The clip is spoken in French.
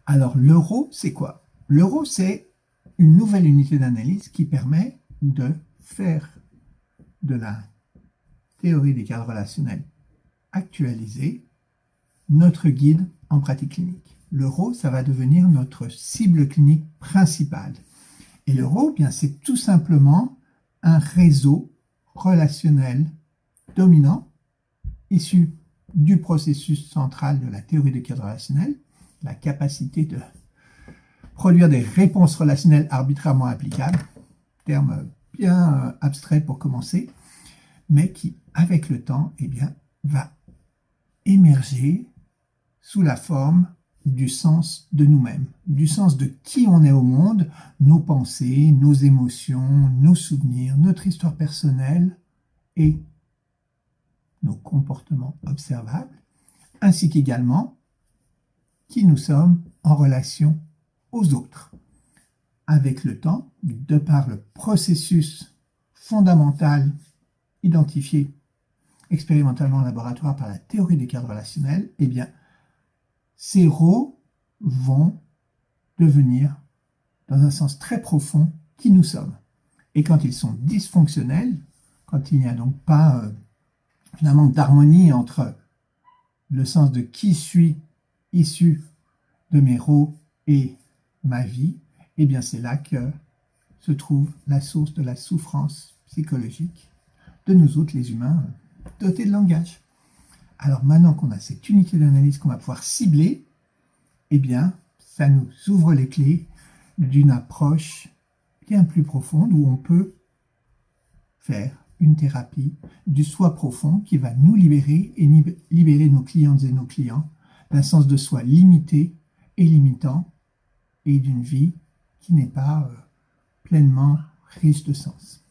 Alors, l'euro, c'est quoi? L'euro, c'est une nouvelle unité d'analyse qui permet de faire de la théorie des cadres relationnels actualisée notre guide en pratique clinique. L'euro, ça va devenir notre cible clinique principale. Et l'euro, bien, c'est tout simplement un réseau relationnel dominant issu du processus central de la théorie des cadres relationnels, la capacité de produire des réponses relationnelles arbitrairement applicables, terme bien abstrait pour commencer, mais qui, avec le temps, eh bien, va émerger sous la forme du sens de nous-mêmes, du sens de qui on est au monde, nos pensées, nos émotions, nos souvenirs, notre histoire personnelle et nos comportements observables, ainsi qu'également qui nous sommes en relation aux autres. Avec le temps, de par le processus fondamental identifié expérimentalement en laboratoire par la théorie des cadres relationnels, eh bien, ces rôles vont devenir, dans un sens très profond, qui nous sommes. Et quand ils sont dysfonctionnels, quand il n'y a donc pas finalement d'harmonie entre le sens de qui suis issu de mes rôles et ma vie, eh bien c'est là que se trouve la source de la souffrance psychologique de nous autres, les humains, dotés de langage. Alors maintenant qu'on a cette unité d'analyse qu'on va pouvoir cibler, eh bien, ça nous ouvre les clés d'une approche bien plus profonde où on peut faire une thérapie du soi profond qui va nous libérer et libérer nos clientes et nos clients d'un sens de soi limité et limitant et d'une vie qui n'est pas pleinement riche de sens.